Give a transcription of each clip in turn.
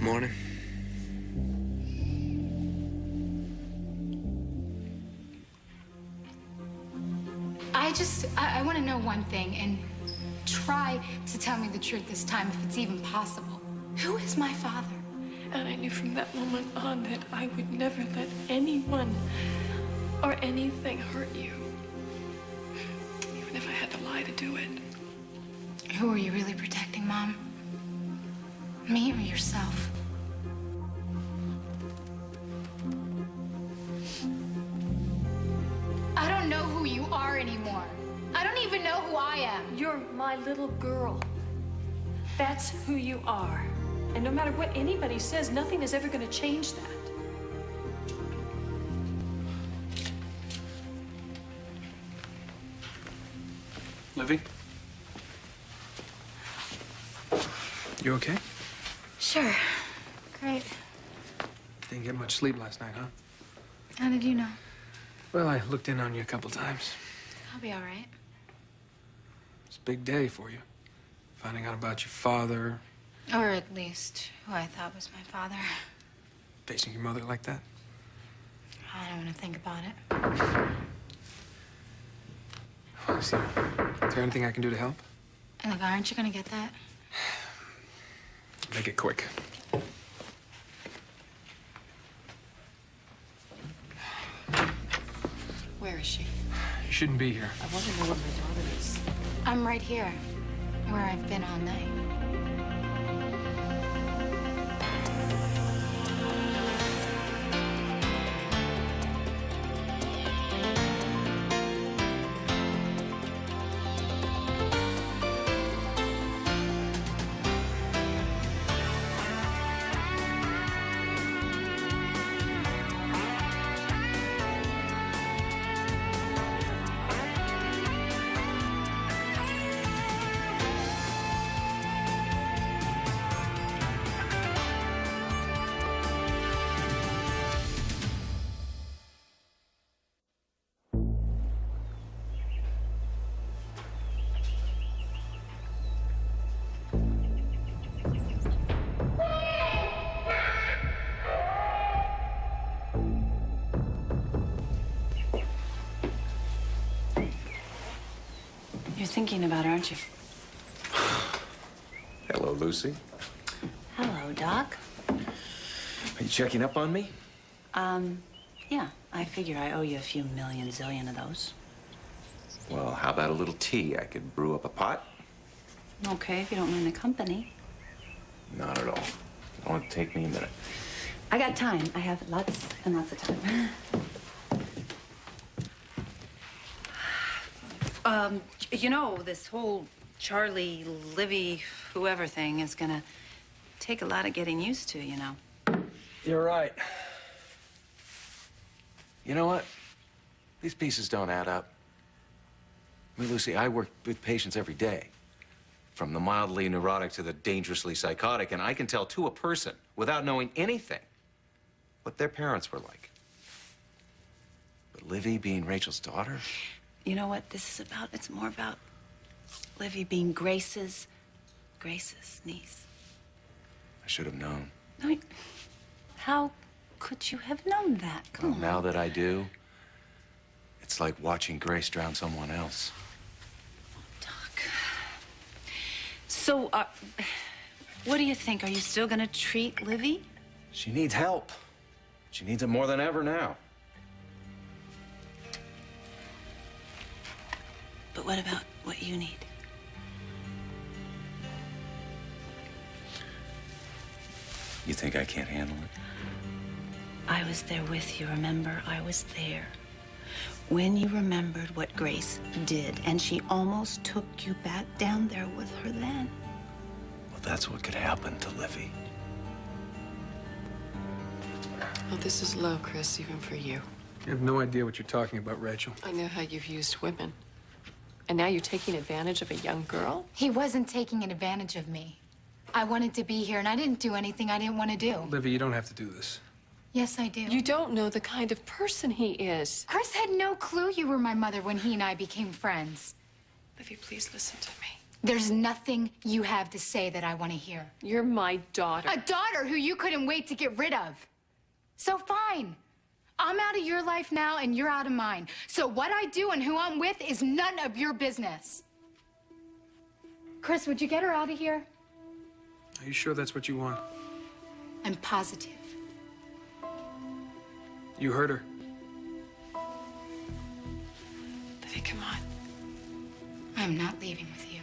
morning. I want to know one thing, and try to tell me the truth this time, if it's even possible. Who is my father? And I knew from that moment on that I would never let anyone or anything hurt you. Even if I had to lie to do it. Who are you really protecting, Mom? Me or yourself? I don't know who you are anymore. I don't even know who I am. You're my little girl. That's who you are. And no matter what anybody says, nothing is ever going to change that. Livy? You okay? Sure. Great. Didn't get much sleep last night, huh? How did you know? Well, I looked in on you a couple times. I'll be all right. It's a big day for you. Finding out about your father. Or at least who I thought was my father. Facing your mother like that. I don't want to think about it. Well, is there anything I can do to help? And look, aren't you going to get that? Make it quick. Where is she? You shouldn't be here. I want to know where my daughter is. I'm right here, where I've been all night. You're thinking about her, aren't you? Hello, Lucy. Hello, Doc. Are you checking up on me? Yeah. I figure I owe you a few million zillion of those. Well, how about a little tea? I could brew up a pot. Okay, if you don't mind the company. Not at all. It won't take me a minute. I got time. I have lots and lots of time. You know, this whole Charlie, Livy, whoever thing is gonna take a lot of getting used to, you know. You're right. You know what? These pieces don't add up. I mean, Lucy, I work with patients every day. From the mildly neurotic to the dangerously psychotic, and I can tell to a person, without knowing anything, what their parents were like. But Livy being Rachel's daughter? You know what this is about? It's more about Livy being Grace's niece. I should have known. I mean, how could you have known that? Come on. Now that I do, it's like watching Grace drown someone else. Doc. So, what do you think? Are you still gonna treat Livy? She needs help. She needs it more than ever now. But what about what you need? You think I can't handle it? I was there with you, remember? I was there. When you remembered what Grace did, and she almost took you back down there with her then. Well, that's what could happen to Livy. Well, this is low, Chris, even for you. You have no idea what you're talking about, Rachel. I know how you've used women. And now you're taking advantage of a young girl? He wasn't taking advantage of me. I wanted to be here, and I didn't do anything I didn't want to do. Livy, you don't have to do this. Yes, I do. You don't know the kind of person he is. Chris had no clue you were my mother when he and I became friends. Livy, please listen to me. There's nothing you have to say that I want to hear. You're my daughter. A daughter who you couldn't wait to get rid of. So fine. I'm out of your life now and you're out of mine. So what I do and who I'm with is none of your business. Chris, would you get her out of here? Are you sure that's what you want? I'm positive. You heard her. Livy, come on. I'm not leaving with you.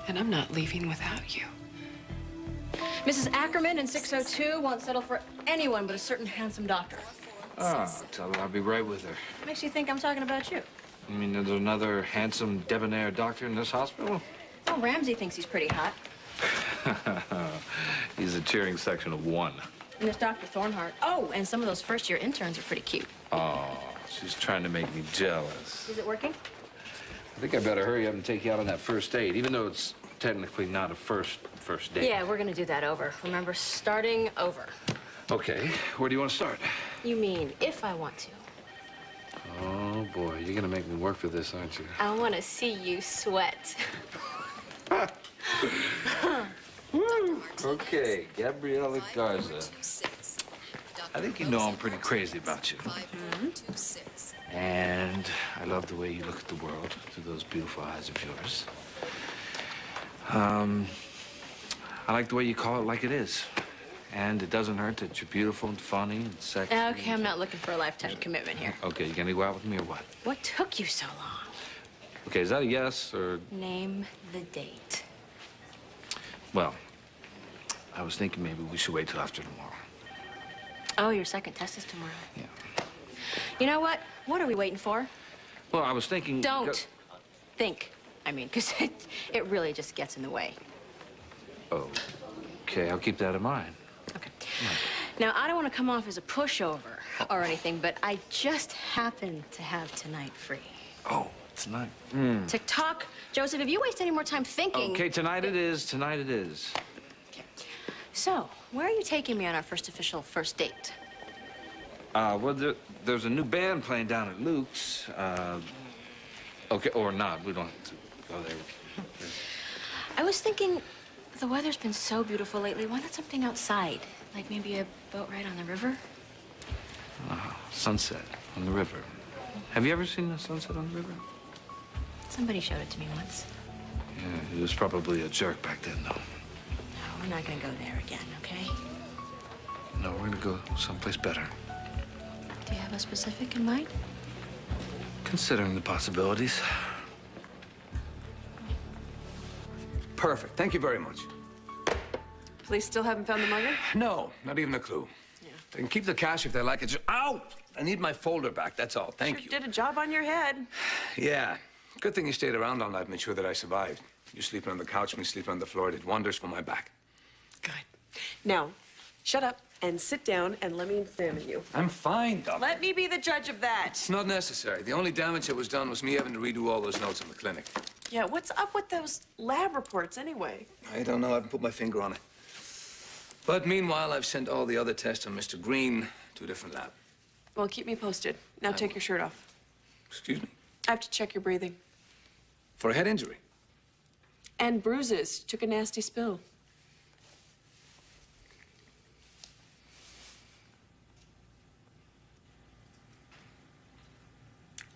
And I'm not leaving without you. Mrs. Ackerman in 602 won't settle for anyone but a certain handsome doctor. Ah, tell her I'll be right with her. Makes you think I'm talking about you. You mean there's another handsome, debonair doctor in this hospital? Oh, Ramsey thinks he's pretty hot. He's a cheering section of one. And there's Dr. Thornhart. Oh, and some of those first-year interns are pretty cute. Oh, she's trying to make me jealous. Is it working? I think I better hurry up and take you out on that first date, even though it's technically not a first date. Yeah, we're gonna do that over. Remember, starting over. Okay, where do you want to start? You mean if I want to. Oh, boy, you're gonna make me work for this, aren't you? I want to see you sweat. Okay, Gabriella Garza. I think you know I'm pretty crazy about you. And I love the way you look at the world through those beautiful eyes of yours. I like the way you call it like it is. And it doesn't hurt that you're beautiful and funny and sexy. Okay, I'm not looking for a lifetime commitment here. Okay, you gonna go out with me or what? What took you so long? Okay, is that a yes or... Name the date. Well, I was thinking maybe we should wait till after tomorrow. Oh, your second test is tomorrow. Yeah. You know what? What are we waiting for? Well, I was thinking... Don't think. I mean, because it really just gets in the way. Oh, okay, I'll keep that in mind. Okay. Now, I don't want to come off as a pushover or anything, but I just happen to have tonight free. Oh, tonight. To talk, Joseph, if you waste any more time thinking... Okay, tonight it is. Tonight it is. Okay. So, where are you taking me on our first date? Well, there's a new band playing down at Luke's. Okay, or not. We don't have to go there. I was thinking, the weather's been so beautiful lately. Why not something outside? Like maybe a boat ride on the river? Sunset on the river. Have you ever seen a sunset on the river? Somebody showed it to me once. Yeah, he was probably a jerk back then, though. No, we're not gonna go there again, okay? No, we're gonna go someplace better. Do you have a specific in mind? Considering the possibilities. Perfect. Thank you very much. Police still haven't found the mugger? No, not even a clue. Yeah. They can keep the cash if they like it. Ow! I need my folder back, that's all. Thank you. Did a job on your head. Yeah. Good thing you stayed around all night and made sure that I survived. You sleeping on the couch, me sleeping on the floor, did wonders for my back. Good. Now, shut up and sit down and let me examine you. I'm fine, Doc. Let me be the judge of that. It's not necessary. The only damage that was done was me having to redo all those notes in the clinic. Yeah, what's up with those lab reports anyway? I don't know. I haven't put my finger on it. But meanwhile, I've sent all the other tests on Mr. Green to a different lab. Well, keep me posted. Now take your shirt off. Excuse me? I have to check your breathing. For a head injury? And bruises. Took a nasty spill.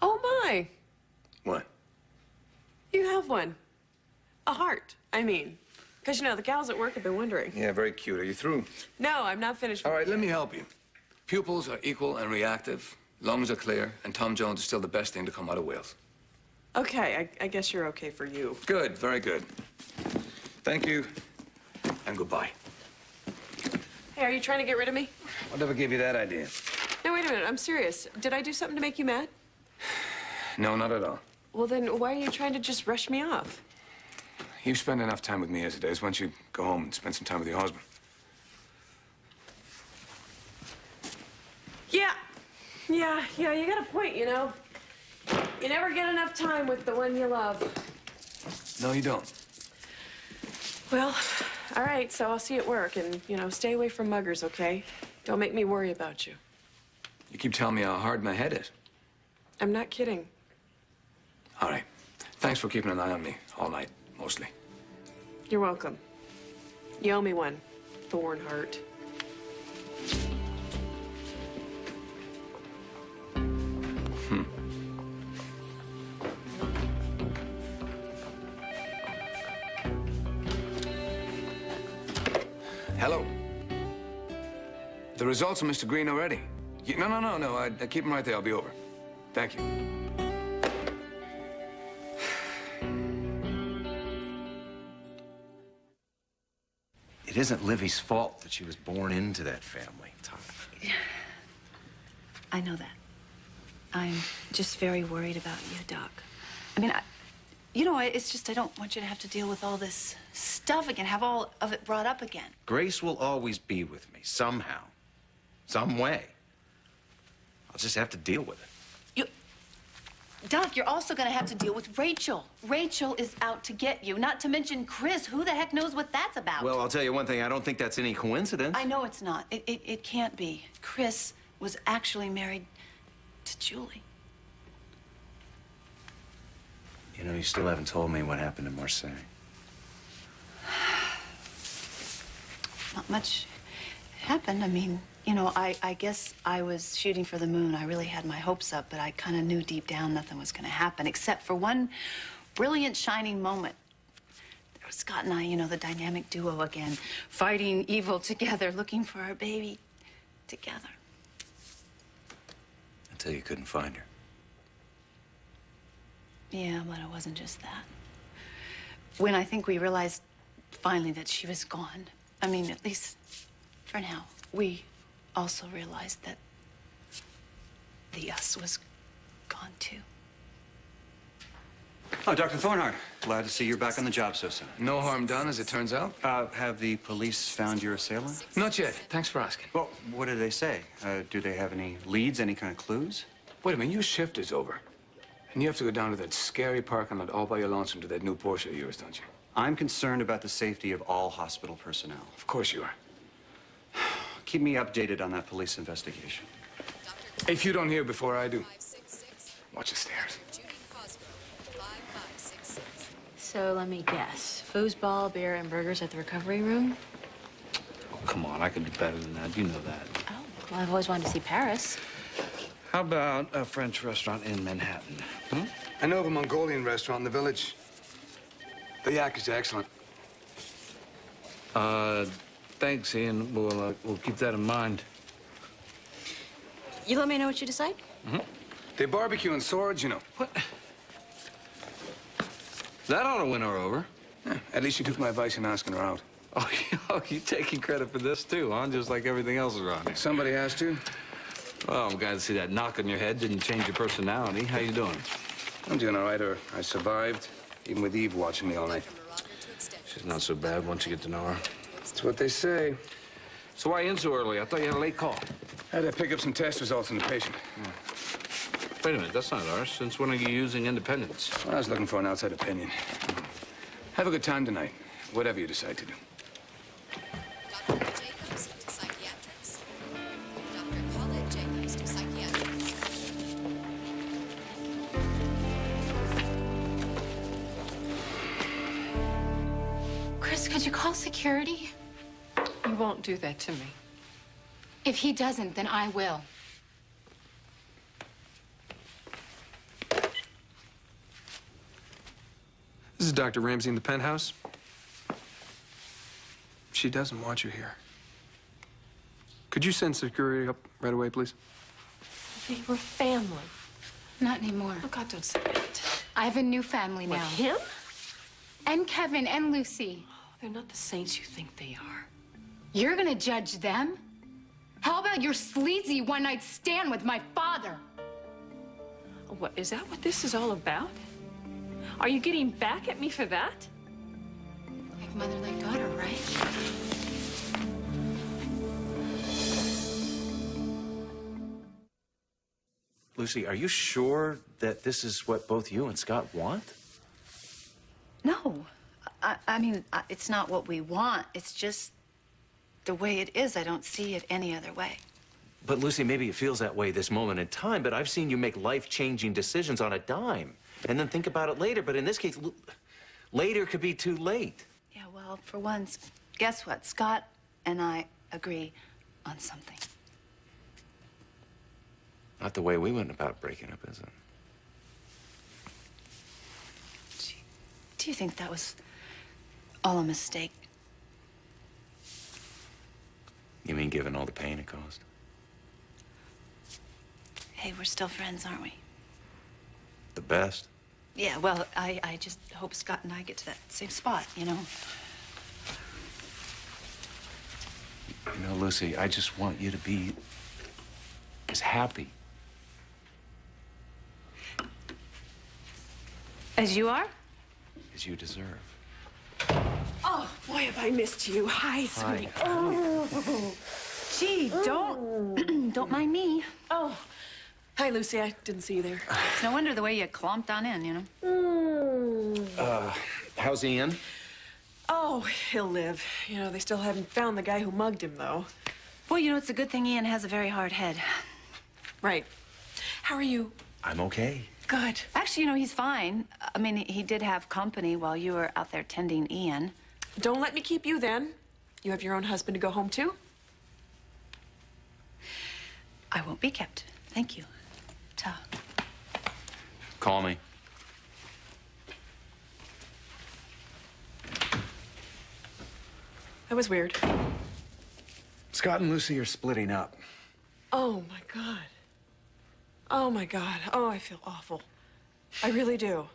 Oh, my. What? You have one. A heart, I mean. Because, you know, the gals at work have been wondering. Yeah, very cute. Are you through? No, I'm not finished. All right, let me help you. Pupils are equal and reactive. Lungs are clear. And Tom Jones is still the best thing to come out of Wales. Okay, I guess you're okay for you. Good, very good. Thank you, and goodbye. Hey, are you trying to get rid of me? Whatever gave you that idea? No, wait a minute. I'm serious. Did I do something to make you mad? No, not at all. Well, then why are you trying to just rush me off? You've spent enough time with me as it is. Why don't you go home and spend some time with your husband? Yeah, you got a point, you know. You never get enough time with the one you love. No, you don't. Well, all right, so I'll see you at work, and, you know, stay away from muggers, okay? Don't make me worry about you. You keep telling me how hard my head is. I'm not kidding. All right. Thanks for keeping an eye on me all night. mostly. You're welcome. You owe me one, Thornheart. Hello. The results of Mr. Green already? No. I keep him right there. I'll be over. Thank you. It isn't Livy's fault that she was born into that family, Tom. I know that. I'm just very worried about you, Doc. I mean, it's just I don't want you to have to deal with all this stuff again, have all of it brought up again. Grace will always be with me, somehow, some way. I'll just have to deal with it. Doc, you're also going to have to deal with Rachel. Rachel is out to get you, not to mention Chris. Who the heck knows what that's about? Well, I'll tell you one thing. I don't think that's any coincidence. I know it's not. It can't be. Chris was actually married to Julie. You know, you still haven't told me what happened to Marseille. Not much happened. I mean, I guess I was shooting for the moon. I really had my hopes up, but I kind of knew deep down nothing was going to happen, except for one brilliant, shining moment. There was Scott and I, the dynamic duo again, fighting evil together, looking for our baby together. Until you couldn't find her. Yeah, but it wasn't just that. When I think we realized finally that she was gone, I mean, at least for now, we also realized that the us was gone too. Oh, Dr. Thornheart. Glad to see you're back on the job so soon. No harm done, as it turns out. Have the police found your assailant? Not yet. Thanks for asking. Well, what did they say? Do they have any leads, any kind of clues? Wait a minute, your shift is over. And you have to go down to that scary parking lot all by your lonesome to that new Porsche of yours, don't you? I'm concerned about the safety of all hospital personnel. Of course you are. Keep me updated on that police investigation. If you don't hear before I do, watch the stairs. So let me guess. Foosball, beer, and burgers at the recovery room? Oh, come on, I can do better than that. You know that. Oh, well, I've always wanted to see Paris. How about a French restaurant in Manhattan? Hmm? I know of a Mongolian restaurant in the village. The yak is excellent. Thanks, Ian. We'll keep that in mind. You let me know what you decide? Mm-hmm. They barbecue and swords, What? That ought to win her over. Yeah, at least you took my advice in asking her out. Oh, you taking credit for this, too, huh? Just like everything else around here. Somebody has to. Well, I'm glad to see that knock on your head didn't change your personality. How you doing? I'm doing all right, or I survived, even with Eve watching me all night. She's not so bad once you get to know her. That's what they say. So why in so early? I thought you had a late call. I had to pick up some test results on the patient. Wait a minute, that's not ours. Since when are you using independence? I was looking for an outside opinion. Have a good time tonight, whatever you decide to do. Dr. Jacobs to psychiatrics. Dr. Paulette Jacobs to psychiatrics. Chris, could you call security? You won't do that to me. If he doesn't, then I will. This is Dr. Ramsey in the penthouse. She doesn't want you here. Could you send security up right away, please? They were family. Not anymore. Oh, God, don't say that. I have a new family What, now. him? And Kevin and Lucy. They're not the saints you think they are. You're gonna judge them? How about your sleazy one-night stand with my father? What, is that what this is all about? Are you getting back at me for that? Like mother, like daughter, right? Lucy, are you sure that this is what both you and Scott want? No. I mean, it's not what we want. It's just the way it is. I don't see it any other way. But Lucy, maybe it feels that way this moment in time, but I've seen you make life-changing decisions on a dime and then think about it later. But in this case, Later could be too late. Yeah, well, for once, guess what? Scott and I agree on something. Not the way we went about breaking up, is it? Do you think that was all a mistake? You mean given all the pain it caused? Hey, we're still friends, aren't we? The best? Yeah, well, I just hope Scott and I get to that same spot, you know? You know, Lucy, I just want you to be as happy. As you are? As you deserve. Oh, boy, have I missed you. Hi, sweetie. Oh. Gee, don't mind me. Oh. Hi, Lucy. I didn't see you there. It's no wonder the way you clomped on in, you know? How's Ian? Oh, he'll live. You know, they still haven't found the guy who mugged him, though. Well, you know, it's a good thing Ian has a very hard head. Right. How are you? I'm okay. Good. Actually, you know, he's fine. I mean, he did have company while you were out there tending Ian. Don't let me keep you, then. You have your own husband to go home to? I won't be kept. Thank you. Ta. Call me. That was weird. Scott and Lucy are splitting up. Oh, my God. Oh, my God. Oh, I feel awful. I really do.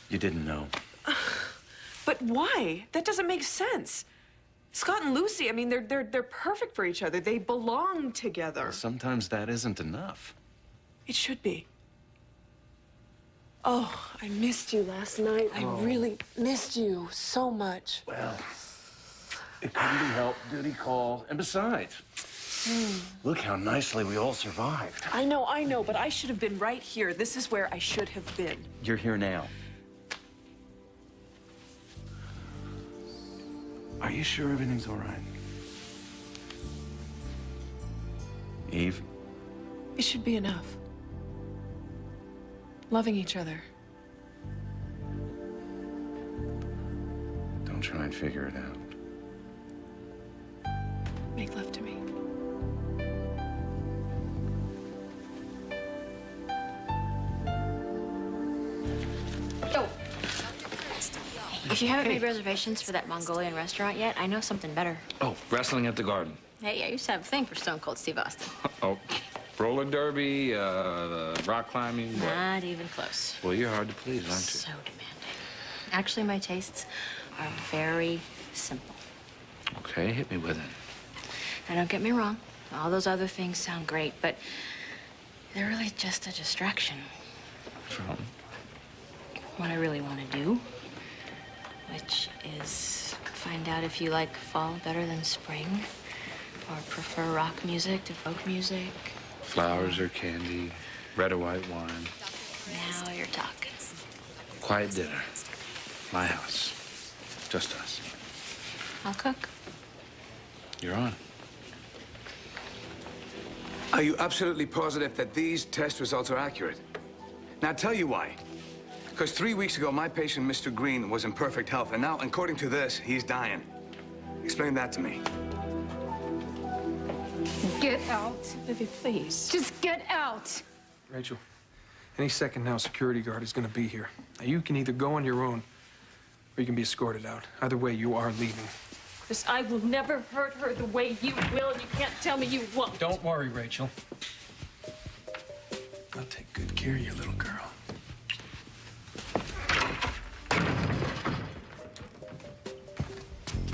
You didn't know. But why? That doesn't make sense. Scott and Lucy, I mean, they're perfect for each other. They belong together. Sometimes that isn't enough. It should be. Oh, I missed you last night. I really missed you so much. Well, it couldn't be helped. Duty called. And besides, look how nicely we all survived. I know, but I should have been right here. This is where I should have been. You're here now. Are you sure everything's all right? Eve? It should be enough. Loving each other. Don't try and figure it out. Make love to me. Oh, If you haven't made reservations for that Mongolian restaurant yet, I know something better. Oh, wrestling at the Garden. Hey, I used to have a thing for Stone Cold Steve Austin. Oh, roller derby, rock climbing. What? Not even close. Well, you're hard to please, aren't you? So demanding. Actually, my tastes are very simple. Okay, hit me with it. Now, don't get me wrong. All those other things sound great, but they're really just a distraction From? what I really want to do, which is find out if you like fall better than spring, or prefer rock music to folk music. Flowers or candy, red or white wine. Now you're talking. Quiet dinner. My house. Just us. I'll cook. You're on. Are you absolutely positive that these test results are accurate? Now, I'll tell you why. Because 3 weeks ago, my patient, Mr. Green, was in perfect health, and now, according to this, he's dying. Explain that to me. get out. Livy, please. Just get out. Rachel, any second now, security guard is going to be here. Now, you can either go on your own, or you can be escorted out. Either way, you are leaving. Chris, I will never hurt her the way you will, and you can't tell me you won't. Don't worry, Rachel. I'll take good care of your little girl.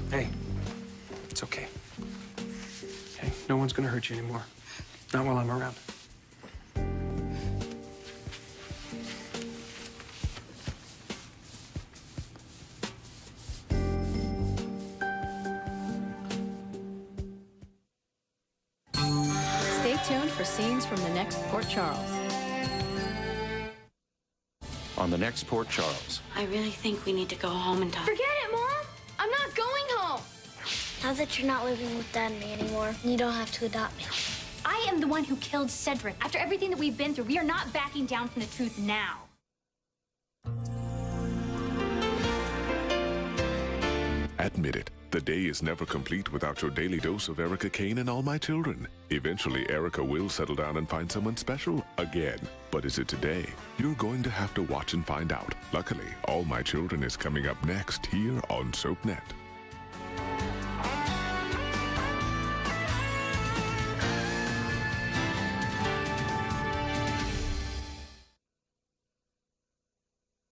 Hey, it's okay. Okay, no one's gonna hurt you anymore. Not while I'm around. Stay tuned for scenes from the next Port Charles. On the next Port Charles. I really think we need to go home and talk. Forget it, Mom. I'm not going home. Now that you're not living with Dad and me anymore, you don't have to adopt me. I am the one who killed Cedric. After everything that we've been through, we are not backing down from the truth now. Admit it, the day is never complete without your daily dose of Erica Kane and All My Children. Eventually, Erica will settle down and find someone special again. But is it today? You're going to have to watch and find out. Luckily, All My Children is coming up next here on SoapNet.